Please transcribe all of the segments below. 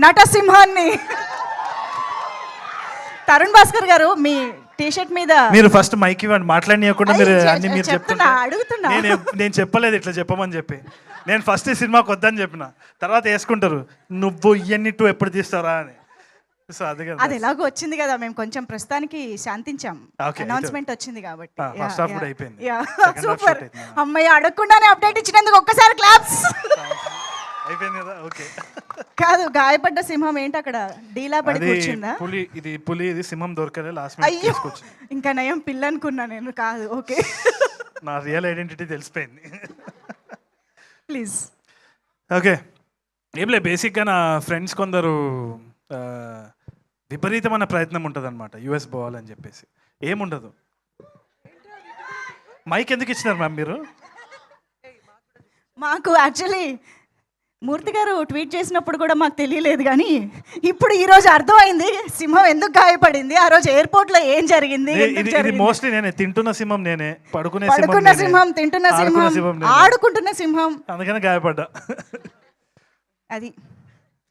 నటసింహాన్ని తరుణ్ భాస్కర్ గారు మీ టీషర్ట్ మీద మీరు ఫస్ట్ మైక్ ఇవ్వండి, మాట్లాడనీయకుండా మీరు అన్ని మీరు చెప్తున్నా, చెప్తున్నా. అడుగుతున్నా. నేను చెప్పలేదు ఇట్లా చెప్పమని చెప్పి. నేను ఫస్ట్ ఈ సినిమాకి వద్దని చెప్పిన, తర్వాత వేసుకుంటారు నువ్వు ఇవన్నీ టూ ఎప్పుడు తీస్తారా అని. సో అది కదా, అది ఎలాగో వచ్చింది కదా, మేము కొంచెం ప్రస్తుతానికి శాంతించాం. Okay, అనౌన్స్మెంట్ వచ్చింది కాబట్టి ఫస్ట్ హాఫ్ కూడా అయిపోయింది. సూపర్. అమ్మాయి అడగకుండానే అప్డేట్ ఇచ్చినందుకు ఒక్కసారి క్లాప్స్. అయిపోయింది కదా, ఓకే. కాదు, గాయపడ్డ సింహం ఏంటి అక్కడ డీలా పడి కూర్చుందా? పులి ఇది సింహం దొరకలే లాస్ట్ అయ్యో, ఇంకా నయం పిల్ల అనుకున్నా నేను. కాదు, ఓకే. నా రియల్ ఐడెంటిటీ తెలిసిపోయింది. ప్లీజ్. ఓకే, ఏం లేదు, బేసిక్గా నా ఫ్రెండ్స్ కొందరు విపరీతమైన ప్రయత్నం ఉంటుంది అనమాట యూఎస్ పోవాలని చెప్పేసి. ఏముండదు. మైక్ ఎందుకు ఇచ్చినారు మ్యామ్ మీరు? మాకు యాక్చువల్లీ మూర్తి గారు ట్వీట్ చేసినప్పుడు కూడా మాకు తెలియలేదు, కానీ ఇప్పుడు ఈ రోజు అర్థమైంది సింహం ఎందుకు గాయపడింది, ఆ రోజు ఎయిర్పోర్ట్ లో ఏం జరిగింది. ఇది మోస్ట్లీ నేనే తింటున్న సింహం, నేనే పడుకున్న సింహం, తింటున్న సింహం, ఆడుకుంటున్న సింహం, అందుకని గాయపడ్డా. అది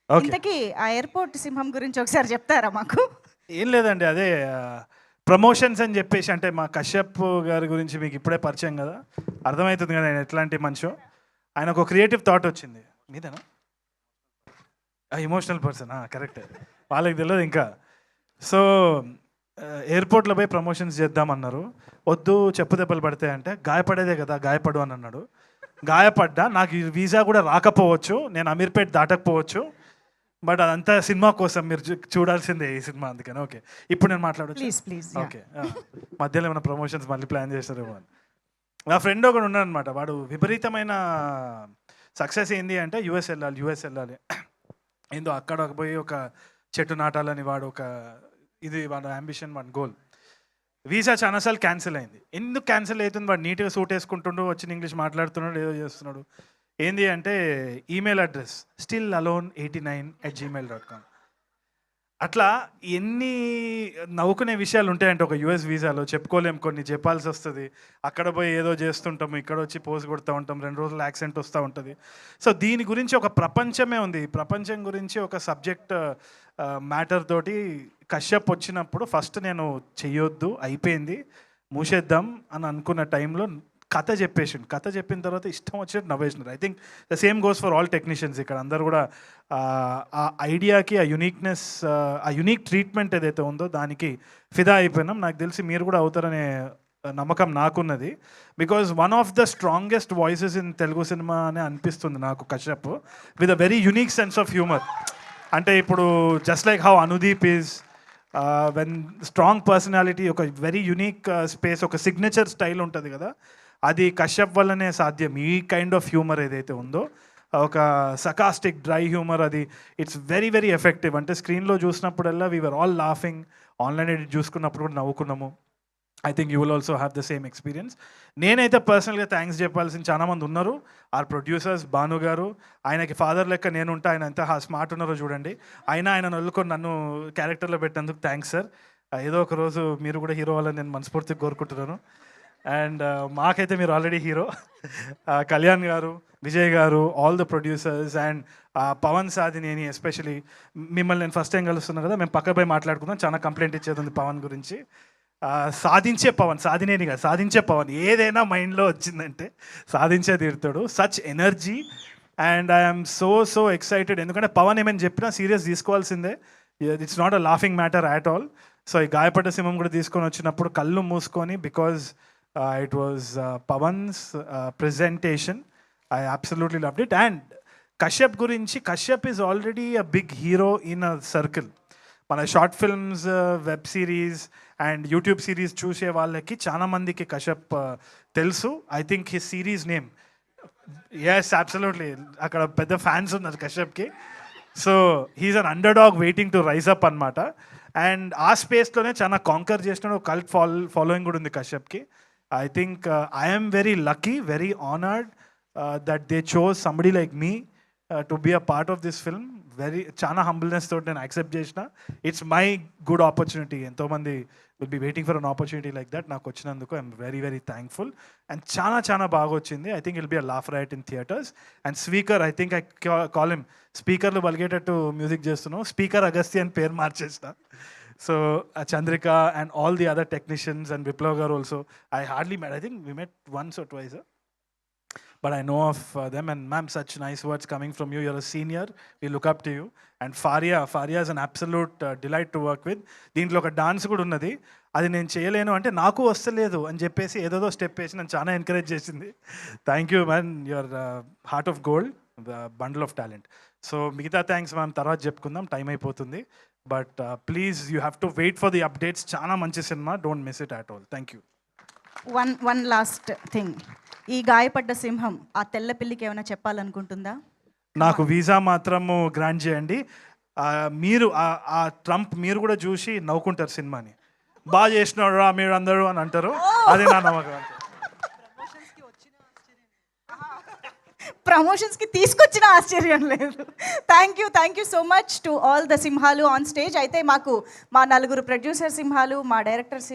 ఇంతకీ ఆ ఎయిర్పోర్ట్ సింహం గురించి ఒకసారి చెప్తారా మాకు? ఏం లేదండి, అదే ప్రమోషన్స్ అని చెప్పేసి, అంటే మా కశ్యప్ గారి గురించి మీకు ఇప్పుడే పరిచయం కదా, అర్థమవుతుంది కదా నేను ఎట్లాంటి మనిషో. ఆయనకు ఒక క్రియేటివ్ థాట్ వచ్చింది. మీదేనా? ఎమోషనల్ పర్సన్, కరెక్ట్, వాళ్ళకి తెలియదు ఇంకా. సో ఎయిర్పోర్ట్లో పోయి ప్రమోషన్స్ చేద్దామన్నారు. వద్దు, చెప్పు దెబ్బలు పడతాయి అంటే, గాయపడేదే కదా, గాయపడు అని అన్నాడు. గాయపడ్డా, నాకు ఈ వీసా కూడా రాకపోవచ్చు, నేను అమీర్పేట్ దాటకపోవచ్చు, బట్ అదంతా సినిమా కోసం, మీరు చూడాల్సిందే ఈ సినిమా, అందుకని. ఓకే, ఇప్పుడు నేను మాట్లాడచ్చు? ప్లీజ్. ఓకే, మధ్యలో ఏమైనా ప్రమోషన్స్ మళ్ళీ ప్లాన్ చేస్తారేమో అని. నా ఫ్రెండ్ ఒకడు ఉన్నాడు అనమాట, వాడు విపరీతమైన సక్సెస్ ఏంది అంటే యూఎస్ వెళ్ళాలి ఏందో అక్కడ పోయి ఒక చెట్టు నాటాలని వాడు వాడు అంబిషన్, వాడి గోల్. వీసా చాలాసార్లు క్యాన్సిల్ అయింది. ఎందుకు క్యాన్సిల్ అవుతుంది? వాడు నీట్గా సూట్ వేసుకుంటుండు, వచ్చిన ఇంగ్లీష్ మాట్లాడుతున్నాడు, ఏదో చేస్తున్నాడు. ఏంది అంటే ఈమెయిల్ అడ్రస్ stillalone89@gmail.com. అట్లా ఎన్ని నవ్వుకునే విషయాలు ఉంటాయంటే ఒక యూఎస్ వీసాలో, చెప్పుకోలేం, కొన్ని చెప్పాల్సి వస్తుంది. అక్కడ పోయి ఏదో చేస్తుంటాము, ఇక్కడ వచ్చి పోజ్ కొడుతూ ఉంటాం, 2 రోజులు యాక్సెంట్ వస్తూ ఉంటుంది. సో దీని గురించి ఒక ప్రపంచమే ఉంది. ప్రపంచం గురించి ఒక సబ్జెక్ట్ మ్యాటర్ తోటి కశ్యప్ వచ్చినప్పుడు ఫస్ట్ నేను చెయ్యొద్దు, అయిపోయింది, మూసేద్దాం అని అనుకున్న టైంలో కథ చెప్పిన తర్వాత ఇష్టం వచ్చినట్టు నవ్వేసినారు. I think the same goes for all technicians. ఇక్కడ అందరు కూడా ఆ ఐడియాకి, ఆ యూనిక్నెస్, ఆ యూనిక్ ట్రీట్మెంట్ ఏదైతే ఉందో దానికి ఫిదా అయిపోయినాం. నాకు తెలిసి మీరు కూడా అవుతారనే నమ్మకం నాకున్నది. Because one of the strongest voices in Telugu cinema అని అనిపిస్తుంది నాకు Kashyap, with a very unique sense of humour. అంటే ఇప్పుడు just like how Anudeep is when strong personality, ఒక వెరీ యూనిక్ స్పేస్, ఒక సిగ్నేచర్ స్టైల్ ఉంటుంది కదా, అది కశ్యప్ వల్లనే సాధ్యం. ఈ కైండ్ ఆఫ్ హ్యూమర్ ఏదైతే ఉందో, ఒక సకాస్టిక్ డ్రై హ్యూమర్, అది ఇట్స్ వెరీ వెరీ ఎఫెక్టివ్. అంటే స్క్రీన్లో చూసినప్పుడల్లా we are all laughing, online edit చూసుకున్నప్పుడు కూడా నవ్వుకున్నాము. I think you will also have the same experience. నేనైతే పర్సనల్గా థ్యాంక్స్ చెప్పాల్సిన చాలామంది ఉన్నారు. ఆర్ ప్రొడ్యూసర్స్, భాను గారు, ఆయనకి ఫాదర్ లెక్క నేను ఉంటా, ఆయన ఎంత స్మార్ట్ ఉన్నారో చూడండి. ఆయన నల్లుకొని నన్ను క్యారెక్టర్లో పెట్టినందుకు థ్యాంక్స్ సార్. ఏదో ఒక రోజు మీరు కూడా హీరో అవ్వాలని నేను మనస్ఫూర్తిగా కోరుకుంటున్నాను. అండ్ మాకైతే మీరు already hero. Kalyan garu, Vijay garu, all the producers, and Pavan Sadhineni especially. మిమ్మల్ని నేను ఫస్ట్ టైం కలుస్తున్నాను కదా, మేము పక్కపై మాట్లాడుకుందాం, చాలా కంప్లైంట్ ఇచ్చేది ఉంది పవన్ గురించి. సాధించే పవన్, సాధినేని కాదు, సాధించే పవన్. ఏదైనా మైండ్లో వచ్చిందంటే సాధించే తీరుతాడు. Such energy, and I'm so excited. ఎందుకంటే పవన్ ఏమైనా చెప్పినా సీరియస్ తీసుకోవాల్సిందే. It's not a laughing matter at all. So ఈ గాయపడ్డ సింహం కూడా తీసుకొని వచ్చినప్పుడు కళ్ళు మూసుకొని, because it was Pawan's presentation. I absolutely loved it. And Kashyap gurinchi, Kashyap is already a big hero in a circle. మన short films, web series and YouTube series చూసే వాళ్ళకి చాలా మందికి కశ్యప్ తెలుసు. I think his series name, yes absolutely, అక్కడ పెద్ద fans ఉన్నారు కశ్యప్కి. So he's an underdog waiting to rise up అనమాట. అండ్ ఆ స్పేస్లోనే చాలా కాంకర్ చేసిన ఒక కల్ట్ ఫాలోయింగ్ కూడా ఉంది కశ్యప్కి. I think I am very lucky, very honored that they chose somebody like me to be a part of this film. చాలా humbleness తోటి నేను యాక్సెప్ట్ చేసిన. It's my good opportunity. ఎంతోమంది will be waiting for an opportunity like that. నాకు వచ్చినందుకు I'm very thankful. And చాలా బాగా వచ్చింది. I think I'll be a laugh riot in theatres. And speaker, I think I call him స్పీకర్లు బలిగేటట్టు music చేస్తున్నాం. Speaker Agastya అని పేరు మార్చేసిన. So Chandrika and all the other technicians and Viplav garu also, I hardly met. I think we met once or twice, but I know of them. And ma'am, such nice words coming from you. You're a senior. We look up to you. And Faria is an absolute delight to work with. దీంట్లో ఒక dance కూడా ఉన్నది. అది నేను చేయలేను అంటే నాకు వస్తలేదు అని చెప్పేసి ఏదో స్టెప్ వేసి నన్ను చాలా ఎంకరేజ్ చేసింది. Thank you man, your heart of gold, bundle of talent. So మిగతా థ్యాంక్స్ మ్యామ్ తర్వాత చెప్పుకుందాం, టైం అయిపోతుంది. But please you have to wait for the updates. చాలా మంచి సినిమా, don't miss it at all. Thank you. One last thing, ఈ గాయపడ్డ సింహం ఆ తెల్ల పిల్లికి ఏమైనా చెప్పాలనుకుంటుందా? నాకు వీసా మాత్రము గ్రాంట్ చేయండి. మీరు ఆ ట్రంప్ మీరు కూడా చూసి నవ్వుకుంటారు సినిమాని. బాగా చేసినారా మీరు అందరూ అని అంటారు. అదే నా నమ్మకం. ప్రమోషన్స్కి తీసుకొచ్చిన ఆశ్చర్యం లేదు. Thank you so much to all the సింహాలు ఆన్ స్టేజ్. అయితే మాకు మా 4 ప్రొడ్యూసర్ సింహాలు, మా డైరెక్టర్ సింహాలు